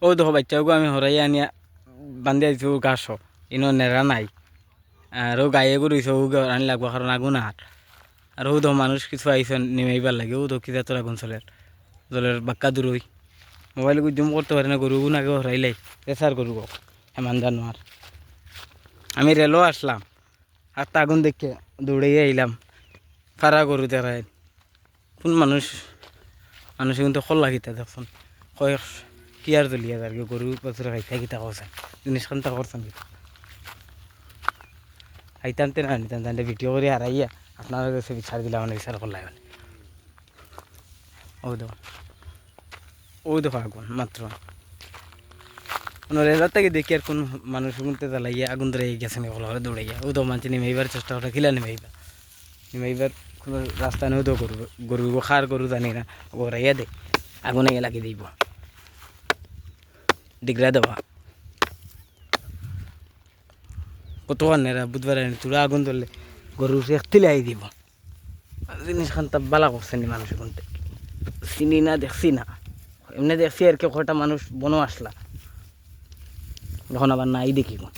ও দেখো বাচ্চাকে আমি হরাইয়া আনিয়া বান্ধিয়া দিছো ঘাস ইনো নেড়া নাই আর ও গায়ে গরুইছে ও আনি লাগবো কারণ আগুন আর ও দেখো মানুষ কিছু আইসে নেমেইবার লাগে ও দেখো কিতা তোর আগুন জলের বাক্কা দূরই মোবাইল জুম করতে পারে না গরুগুন আগে হরাইলাই প্রেসার গরু হেমান জানোয়ার আমি রেলও আসলাম আর তা আগুন দেখে দৌড়াইয়া আইলাম ফারা গরু দেখায় কোন মানুষ কিন্তু খল লাগিতা দেখুন কয়েক কি আর জ্বলিয়া আর কি গরু বছর খাইতে কিতা করছেন জিনিস খান তা করছেন কি খাইতামতে না নিতাম ভিডিও করে হারাইয়া আপনারা কাছে বিচার দিলাম মানে বিচার করলাই মানে ও দেখো আগুন মাত্র রেজার থেকে দেখি আর কোন মানুষ গুনতে জ্বালাইয়া আগুন ধরে গেছে নি ঘরে দৌড়াইয়া ও তো মানছি নিমাইবার চেষ্টা করা কিলা নিমাইবার কোনো রাস্তা নেই তো গরু খার গরু জানি না ঘরাইয়া দে আগুনে লাগিয়ে দিব ডিগরা দেওয়া কত নেরা বুধবার তোরা আগুন ধরলে গরু একতিলে আই দিব জিনিস খান তা বালা করছে নি মানুষ গুনতে চিনি না দেখছি না এমনি দেখছি আর কি কটা মানুষ বনো আসলা যখন আবার নাই দেখি কোন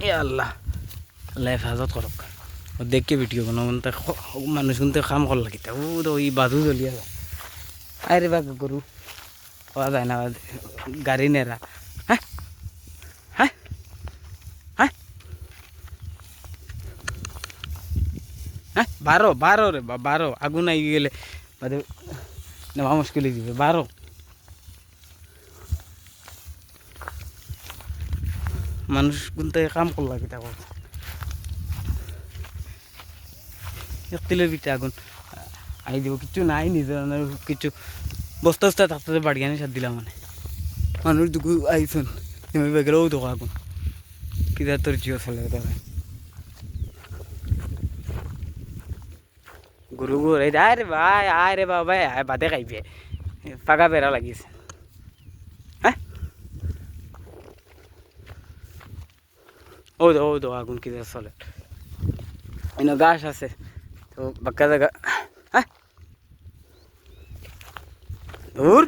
এ আল্লাহ আল্লাহ হেফাজত করক ও দেখকে ভিডিও কোনো মানুষ কিন্তু কাম কর লাগি ও তো ওই বাজু জ্বলিয়া যায় আরে বা গরু পাওয়া যায় না গাড়ি নেরা হ্যাঁ হ্যাঁ হ্যাঁ হ্যাঁ 12 রে 12 আগুন আই গেলে বাদে নেওয়া মুশকিল দিবে 12 মানুষ কিন্তু কাম কর লাগি তা তিলের ভিতরে আগুন আই দিব কিছু নাই নিজের কিছু বস্তা বস্তা থাকতে বাড়ি আনি সার দিলাম মানে মানুষ দুঃখ আইসন গেলেও দেখো আগুন কিদার তোর জিও চলে তারা গরু গরু আরে ভাই আরে বাবা বাদে খাইবে পাকা বেড়া লাগিয়েছে হ্যাঁ ও দো আগুন কিদার চলে এনে গাছ আছে তো বাক্কা জায়গা হ্যাঁ দূর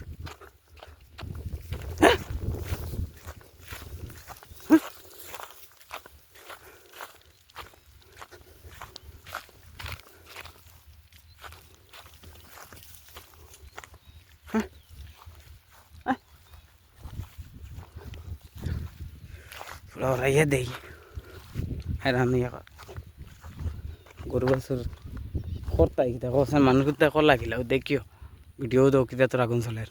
রাইয়া দেই হ্যাঁ আমি গরু বাছুর করতাই কিতা করছেন মানুষ কিতা কর লাগিলা দেখিও ভিডিও দাও কিতা তোর আগুন চলে